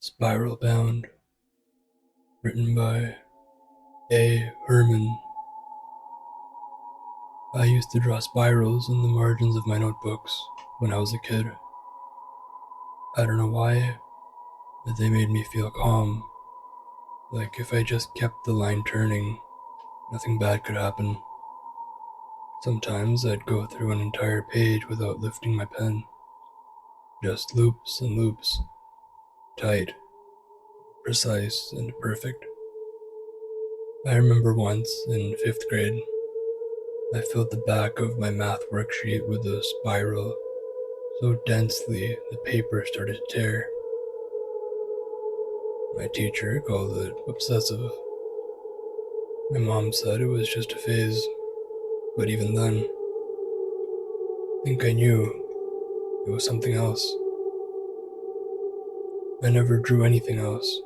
Spiral Bound, written by A. Herman. I used to draw spirals in the margins of my notebooks when I was a kid. I don't know why, but they made me feel calm, like if I just kept the line turning, nothing bad could happen. Sometimes I'd go through an entire page without lifting my pen, just loops and loops, tight, precise, and perfect. I remember once, in 5th grade, I filled the back of my math worksheet with a spiral so densely the paper started to tear. My teacher called it obsessive. My mom said it was just a phase, but even then, I think I knew it was something else. I never drew anything else,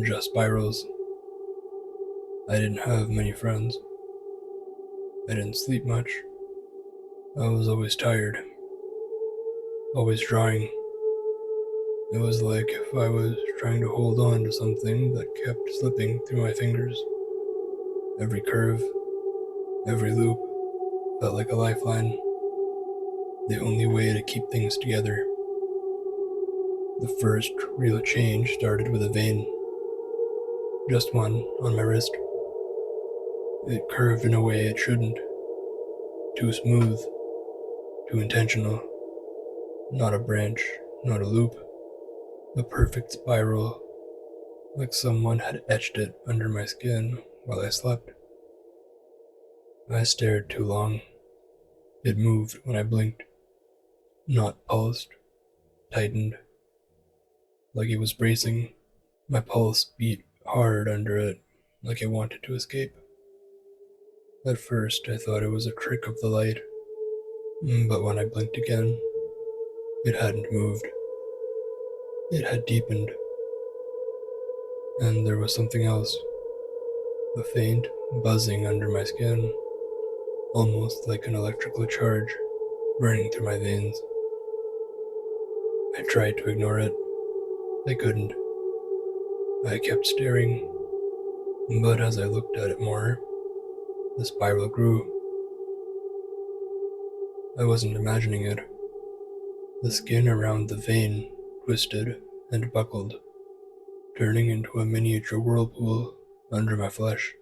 just spirals. I didn't have many friends. I didn't sleep much. I was always tired, always drawing. It was like if I was trying to hold on to something that kept slipping through my fingers. Every curve, every loop felt like a lifeline, the only way to keep things together. The first real change started with a vein, just one on my wrist. It curved in a way it shouldn't, too smooth, too intentional. Not a branch, not a loop, a perfect spiral, like someone had etched it under my skin while I slept. I stared too long. It moved when I blinked, not pulsed, tightened, like it was bracing. My pulse beat hard under it, like it wanted to escape. At first, I thought it was a trick of the light, but when I blinked again, it hadn't moved. It had deepened. And there was something else, a faint buzzing under my skin, almost like an electrical charge running through my veins. I tried to ignore it. I couldn't. I kept staring, but as I looked at it more, the spiral grew. I wasn't imagining it. The skin around the vein twisted and buckled, turning into a miniature whirlpool under my flesh.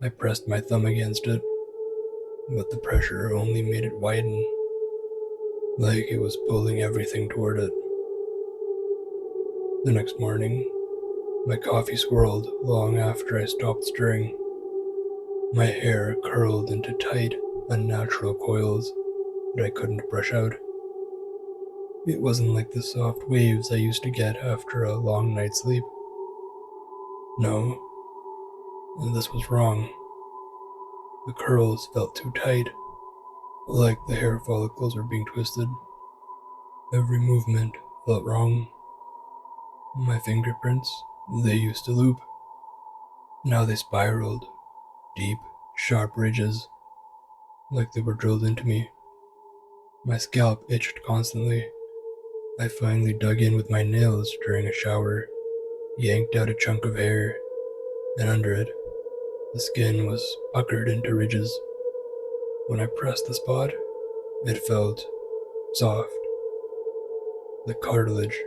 I pressed my thumb against it, but the pressure only made it widen, like it was pulling everything toward it. The next morning, my coffee swirled long after I stopped stirring. My hair curled into tight, unnatural coils that I couldn't brush out. It wasn't like the soft waves I used to get after a long night's sleep. No, this was wrong. The curls felt too tight, like the hair follicles were being twisted. Every movement felt wrong. My fingerprints, they used to loop. Now they spiraled, deep, sharp ridges, like they were drilled into me. My scalp itched constantly. I finally dug in with my nails during a shower, yanked out a chunk of hair, and under it, the skin was puckered into ridges. When I pressed the spot, it felt soft, like cartilage,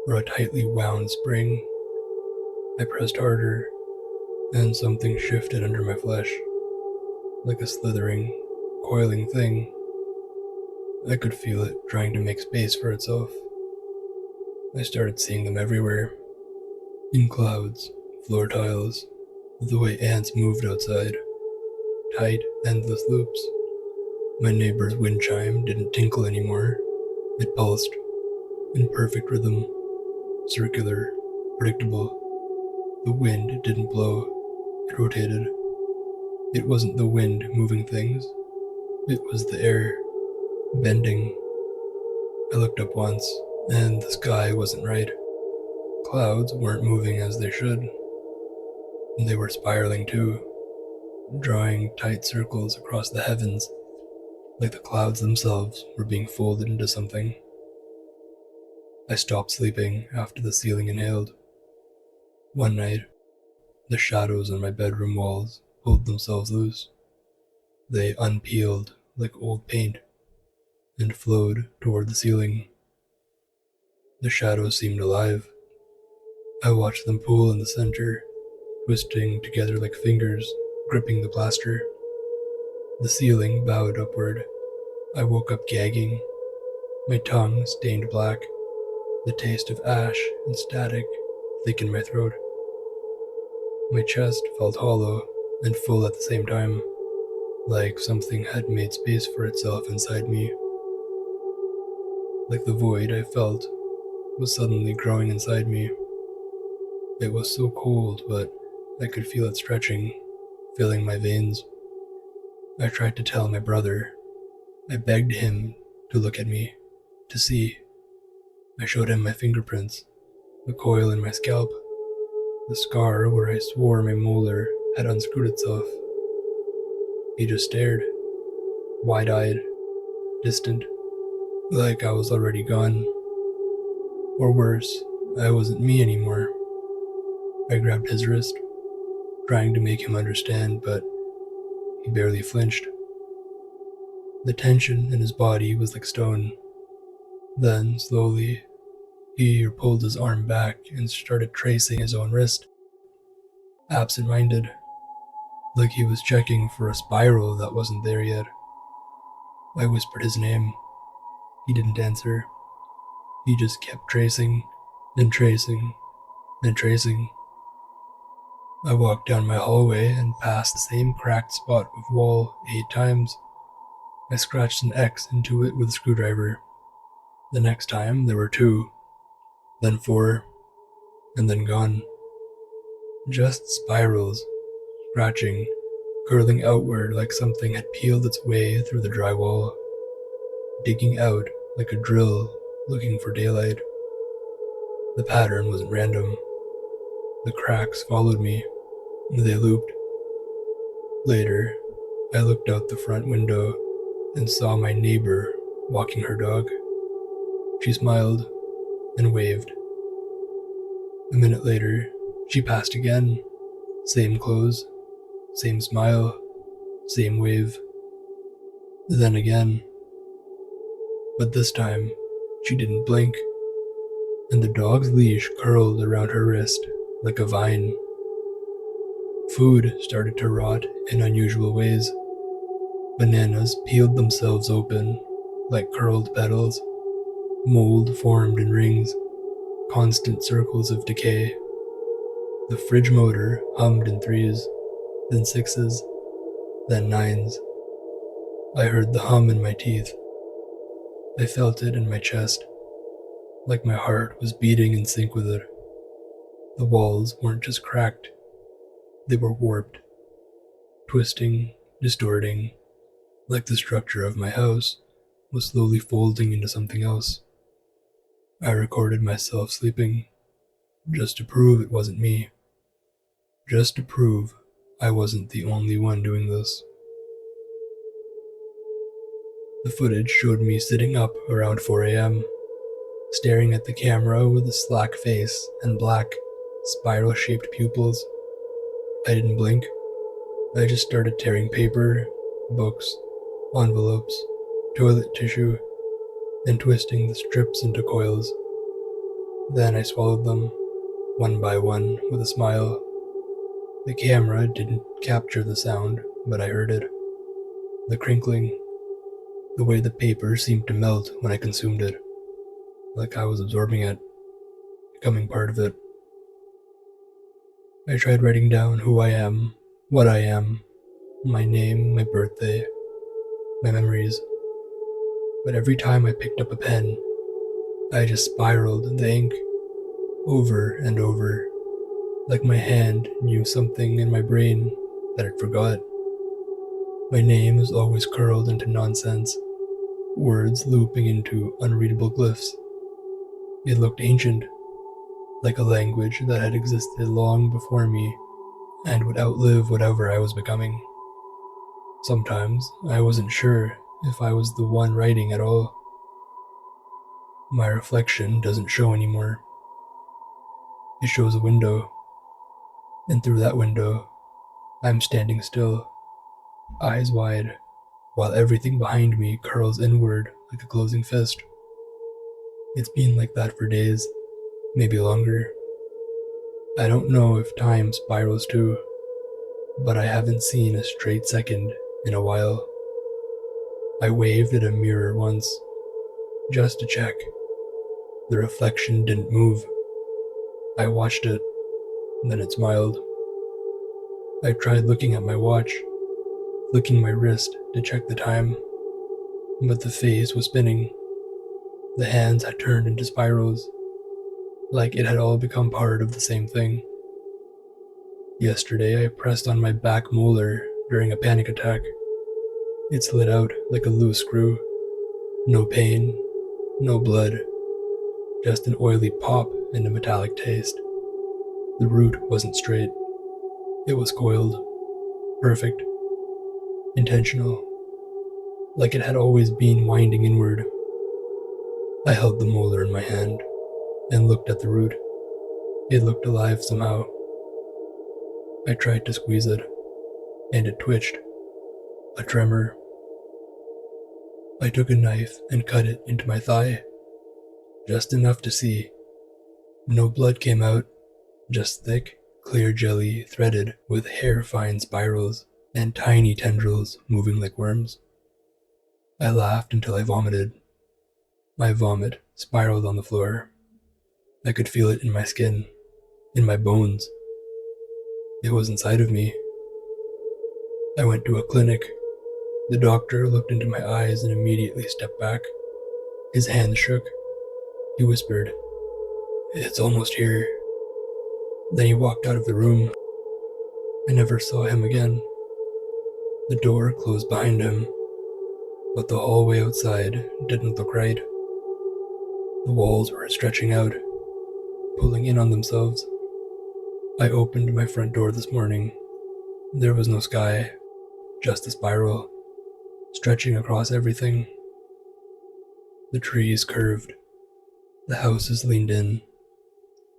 or a tightly wound spring. I pressed harder, and something shifted under my flesh, like a slithering, coiling thing. I could feel it trying to make space for itself. I started seeing them everywhere, in clouds, floor tiles, the way ants moved outside, tight, endless loops. My neighbor's wind chime didn't tinkle anymore. It pulsed, in perfect rhythm, circular, predictable. The wind didn't blow, it rotated. It wasn't the wind moving things, it was the air, bending. I looked up once, and the sky wasn't right. Clouds weren't moving as they should. They were spiraling too, drawing tight circles across the heavens, like the clouds themselves were being folded into something. I stopped sleeping after the ceiling inhaled. One night, the shadows on my bedroom walls pulled themselves loose. They unpeeled like old paint and flowed toward the ceiling. The shadows seemed alive. I watched them pool in the center, twisting together like fingers gripping the plaster. The ceiling bowed upward. I woke up gagging, my tongue stained black, the taste of ash and static thick in my throat. My chest felt hollow and full at the same time, like something had made space for itself inside me. Like the void I felt was suddenly growing inside me. It was so cold, but I could feel it stretching, filling my veins. I tried to tell my brother. I begged him to look at me, to see. I showed him my fingerprints, the coil in my scalp, the scar where I swore my molar had unscrewed itself. He just stared, wide-eyed, distant, like I was already gone. Or worse, I wasn't me anymore. I grabbed his wrist, trying to make him understand, but he barely flinched. The tension in his body was like stone. Then, slowly, he pulled his arm back and started tracing his own wrist, absent-minded, like he was checking for a spiral that wasn't there yet. I whispered his name. He didn't answer. He just kept tracing, and tracing, and tracing. I walked down my hallway and passed the same cracked spot of wall 8 times. I scratched an X into it with a screwdriver. The next time, there were 2, then 4, and then gone. Just spirals, scratching, curling outward like something had peeled its way through the drywall, digging out like a drill looking for daylight. The pattern wasn't random. The cracks followed me. They looped. Later, I looked out the front window and saw my neighbor walking her dog. She smiled and waved. A minute later, she passed again. Same clothes, same smile, same wave. Then again. But this time, she didn't blink, and the dog's leash curled around her wrist like a vine. Food started to rot in unusual ways. Bananas peeled themselves open like curled petals. Mold formed in rings, constant circles of decay. The fridge motor hummed in 3s, then 6s, then 9s. I heard the hum in my teeth. I felt it in my chest, like my heart was beating in sync with it. The walls weren't just cracked, they were warped, twisting, distorting, like the structure of my house was slowly folding into something else. I recorded myself sleeping, just to prove it wasn't me. Just to prove I wasn't the only one doing this. The footage showed me sitting up around 4 a.m., staring at the camera with a slack face and black, spiral-shaped pupils. I didn't blink. I just started tearing paper, books, envelopes, toilet tissue, and twisting the strips into coils. Then I swallowed them, one by one, with a smile. The camera didn't capture the sound, but I heard it. The crinkling, the way the paper seemed to melt when I consumed it, like I was absorbing it, becoming part of it. I tried writing down who I am, what I am, my name, my birthday, my memories. But every time I picked up a pen, I just spiraled the ink over and over, like my hand knew something in my brain that it forgot. My name is always curled into nonsense, words looping into unreadable glyphs. It looked ancient, like a language that had existed long before me and would outlive whatever I was becoming. Sometimes I wasn't sure if I was the one writing at all. My reflection doesn't show anymore. It shows a window, and through that window, I'm standing still, eyes wide, while everything behind me curls inward like a closing fist. It's been like that for days, maybe longer. I don't know if time spirals too, but I haven't seen a straight second in a while. I waved at a mirror once, just to check. The reflection didn't move. I watched it, then it smiled. I tried looking at my watch, flicking my wrist to check the time, but the face was spinning. The hands had turned into spirals, like it had all become part of the same thing. Yesterday, I pressed on my back molar during a panic attack. It slid out like a loose screw. No pain, no blood, just an oily pop and a metallic taste. The root wasn't straight. It was coiled, perfect, intentional, like it had always been winding inward. I held the molar in my hand and looked at the root. It looked alive somehow. I tried to squeeze it, and it twitched. A tremor. I took a knife and cut it into my thigh, just enough to see. No blood came out, just thick, clear jelly threaded with hair-fine spirals and tiny tendrils moving like worms. I laughed until I vomited. My vomit spiraled on the floor. I could feel it in my skin, in my bones. It was inside of me. I went to a clinic. The doctor looked into my eyes and immediately stepped back. His hand shook. He whispered, "It's almost here." Then he walked out of the room. I never saw him again. The door closed behind him, but the hallway outside didn't look right. The walls were stretching out, pulling in on themselves. I opened my front door this morning. There was no sky, just a spiral, stretching across everything. The trees curved. The houses leaned in.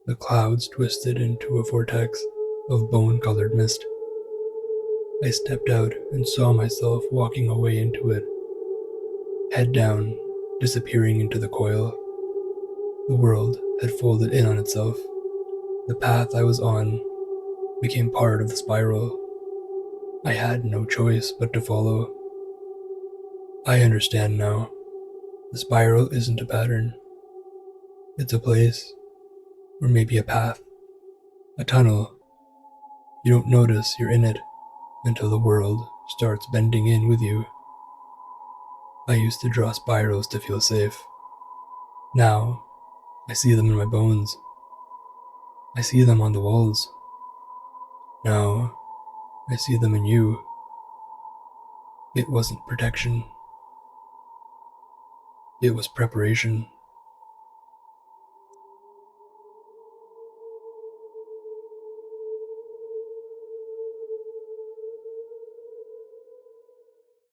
The clouds twisted into a vortex of bone-colored mist. I stepped out and saw myself walking away into it, head down, disappearing into the coil. The world had folded in on itself. The path I was on became part of the spiral. I had no choice but to follow. I understand now. The spiral isn't a pattern. It's a place, or maybe a path, a tunnel. You don't notice you're in it until the world starts bending in with you. I used to draw spirals to feel safe. Now, I see them in my bones. I see them on the walls. Now, I see them in you. It wasn't protection. It was preparation.